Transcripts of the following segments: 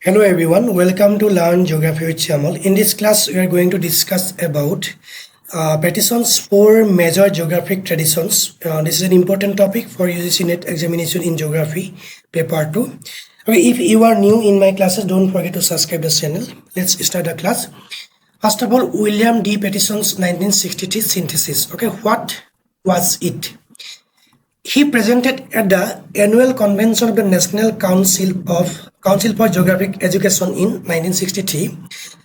Hello everyone, welcome to Learn Geography with Shyamal. In this class, we are going to discuss about Pattison's 4 major geographic traditions. This is an important topic for UGC NET examination in Geography, Paper 2. Okay, if you are new in my classes, don't forget to subscribe the channel. Let's start the class. First of all, William D. Pattison's 1963 synthesis. Okay, what was it? He presented at the annual convention of the National Council for Geographic Education in 1963.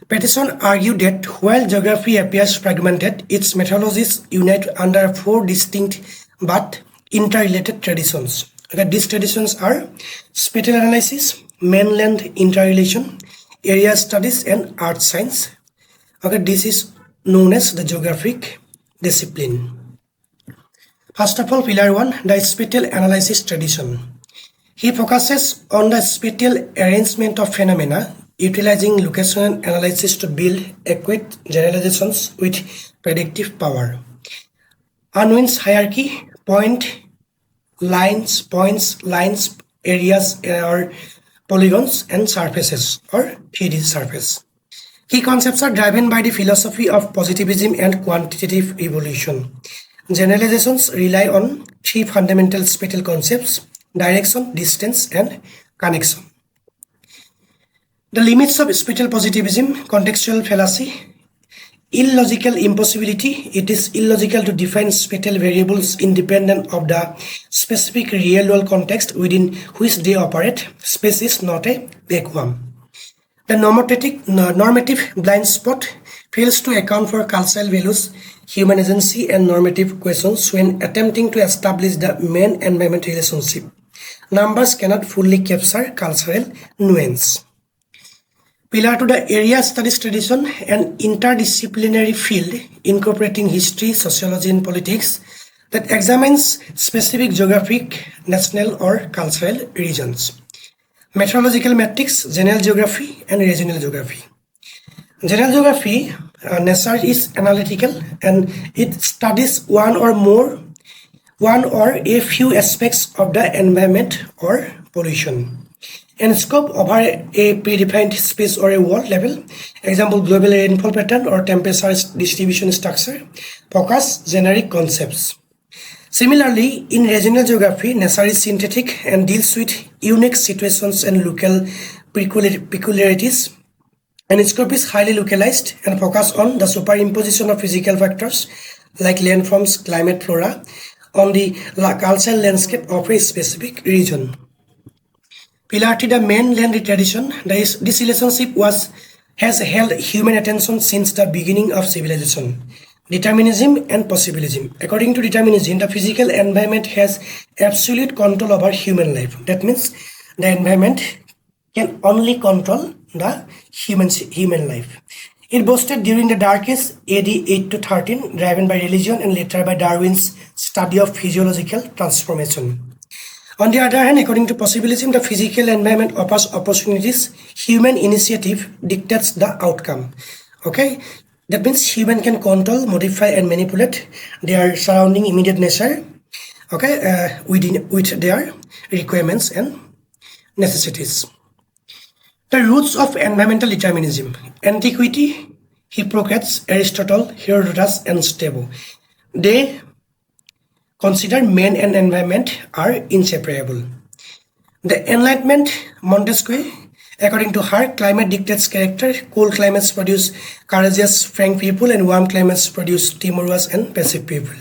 Pattison argued that while geography appears fragmented, its methodologies unite under 4 distinct but interrelated traditions. Okay, these traditions are spatial analysis, mainland interrelation, area studies, and earth science. Okay, this is known as the geographic discipline. First of all, Pillar 1, the Spatial Analysis Tradition. He focuses on the spatial arrangement of phenomena, utilizing locational analysis to build accurate generalizations with predictive power. Unwin's hierarchy, points, lines, areas, or polygons, and surfaces, or 3D surface. Key concepts are driven by the philosophy of positivism and quantitative evolution. Generalizations rely on 3 fundamental spatial concepts: direction, distance, and connection. The limits of spatial positivism: contextual fallacy, illogical impossibility. It is illogical to define spatial variables independent of the specific real-world context within which they operate. Space is not a vacuum. The normative blind spot fails to account for cultural values, human agency, and normative questions when attempting to establish the man-environment relationship. Numbers cannot fully capture cultural nuance. Pillar 2, the Area Studies Tradition, an interdisciplinary field incorporating history, sociology, and politics that examines specific geographic, national, or cultural regions. Meteorological metrics, general geography, and regional geography. General geography, nature is analytical and it studies one or a few aspects of the environment or pollution in scope over a predefined space or a world level. Example, global rainfall pattern or temperature distribution structure. Focus generic concepts. Similarly, in regional geography, nature is synthetic and deals with unique situations and local peculiarities. And its scope is highly localized and focus on the superimposition of physical factors like landforms, climate, flora on the cultural landscape of a specific region. Pillar 3, the mainland tradition. This relationship has held human attention since the beginning of civilization. Determinism and possibilism. According to determinism, the physical environment has absolute control over human life. That means the environment can only control the human life. It boasted during the Dark Age, AD 8 to 13, driven by religion and later by Darwin's study of physiological transformation. On the other hand, according to possibilism, the physical environment offers opportunities. Human initiative dictates the outcome. Okay, that means human can control, modify, and manipulate their surrounding immediate nature. Okay, with their requirements and necessities. The roots of environmental determinism. Antiquity, Hippocrates, Aristotle, Herodotus, and Strabo. They consider man and environment are inseparable. The Enlightenment, Montesquieu, according to her, climate dictates character. Cold climates produce courageous, frank people, and warm climates produce timorous and passive people.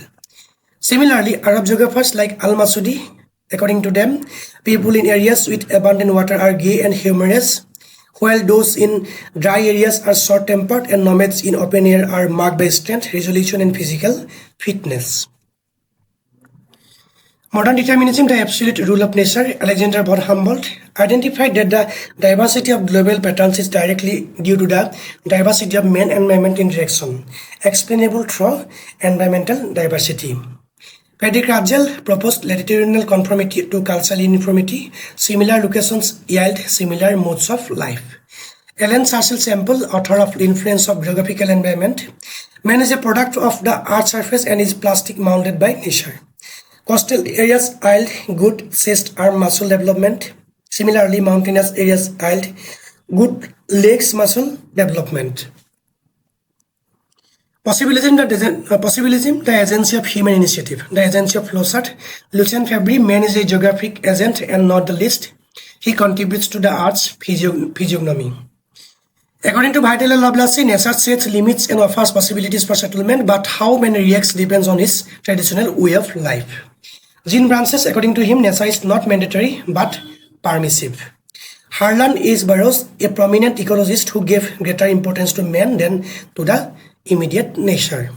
Similarly, Arab geographers like Al-Masudi, according to them, people in areas with abundant water are gay and humorous, while those in dry areas are short-tempered, and nomads in open air are marked by strength, resolution, and physical fitness. Modern determinism, the absolute rule of nature. Alexander von Humboldt identified that the diversity of global patterns is directly due to the diversity of man-environment interaction, explainable through environmental diversity. Frederick Russell proposed latitudinal conformity to cultural uniformity. Similar locations yield similar modes of life. Alan Cecil Sample, author of The Influence of Geographical Environment, man is a product of the earth's surface and is plastic molded by nature. Coastal areas yield good chest arm muscle development. Similarly, mountainous areas yield good legs muscle development. Possibilism, the agency of human initiative. The agency of Flossart. Lucien Febvre, man is a geographic agent and not the least. He contributes to the arts physiognomy. According to Vital Lovelace, nature sets limits and offers possibilities for settlement, but how man reacts depends on his traditional way of life. Jean Branches, according to him, nature is not mandatory but permissive. Harlan H. Burroughs, a prominent ecologist who gave greater importance to man than to the immediate nature.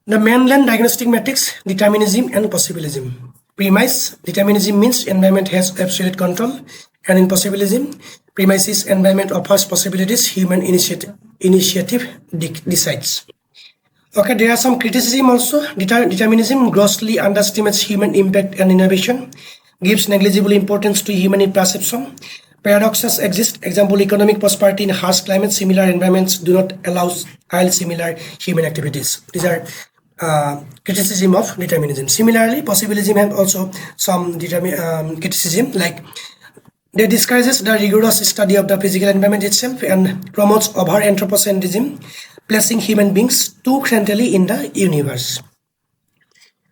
The mainland diagnostic matrix, determinism and possibilism. Premise, determinism means environment has absolute control, and in possibilism, premise is environment offers possibilities, human initiative decides. Okay, there are some criticism also. Determinism grossly underestimates human impact and innovation, gives negligible importance to human perception. Paradoxes exist. Example, economic prosperity in harsh climates, similar environments do not allow similar human activities. These are criticism of determinism. Similarly, possibilism have also some criticism, like they discourages the rigorous study of the physical environment itself and promotes over-anthropocentrism, placing human beings too centrally in the universe.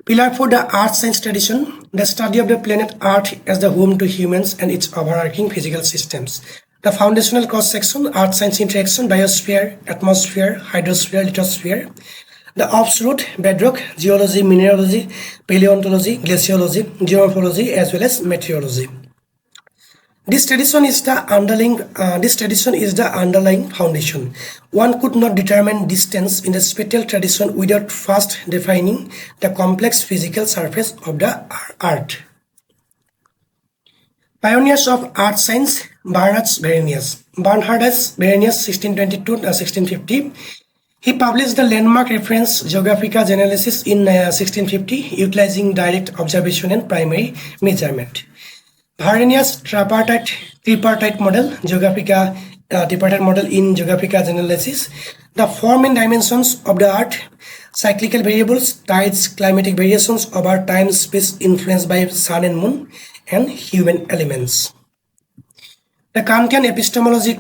Pillar 4, the Earth Science Tradition, the study of the planet Earth as the home to humans and its overarching physical systems. The foundational cross-section, Earth Science Interaction, Biosphere, Atmosphere, Hydrosphere, Lithosphere. The offshoot, bedrock, geology, mineralogy, paleontology, glaciology, geomorphology, as well as meteorology. This tradition is the underlying foundation. One could not determine distance in the spatial tradition without first defining the complex physical surface of the Earth. Pioneers of Earth Science, Bernhard Berenius, 1622-1650. He published the landmark reference Geographical Analysis in 1650, utilizing direct observation and primary measurement. Berenius' tripartite model, tripartite model in Geographical Analysis, the form and dimensions of the Earth, cyclical variables, tides, climatic variations over time, space influenced by sun and moon, and human elements. The Kantian epistemology,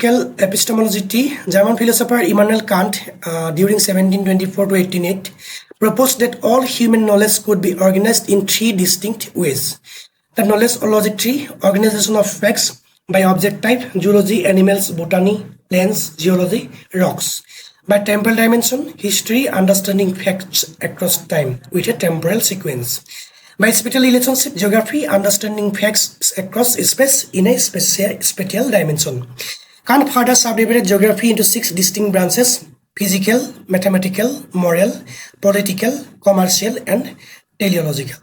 German philosopher Immanuel Kant, during 1724 to 1808, proposed that all human knowledge could be organized in three distinct ways. The knowledge logic tree, organization of facts by object type, zoology, animals, botany, plants, geology, rocks. By temporal dimension, history, understanding facts across time with a temporal sequence. By spatial relationship, geography, understanding facts across space in a spatial dimension. Kant further subdivided geography into 6 distinct branches: physical, mathematical, moral, political, commercial, and teleological.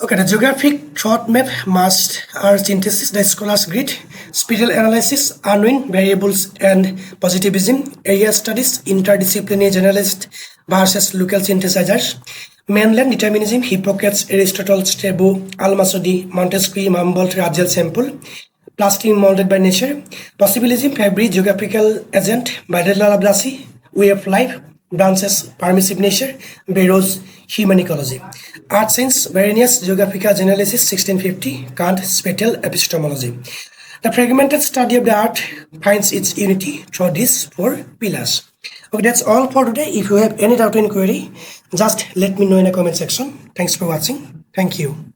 Okay, the geographic thought map must are synthesis, the scholar's grid, spatial analysis, unknown variables and positivism, area studies, interdisciplinary generalist versus local synthesizers, mainland determinism, Hippocrates, Aristotle, Strabo, Al-Masudi, Montesquieu, Humboldt, Russell sample, plastic molded by nature, possibilism, Febvre, geographical agent, Vital Blasi, way of life, branches, permissive nature, Burroughs, human ecology. Art science, Berenius, geographical analysis, 1650, Kant, spatial epistemology. The fragmented study of the earth finds its unity through these 4 pillars. Okay, that's all for today. If you have any doubt or inquiry, just let me know in the comment section. Thanks for watching. Thank you.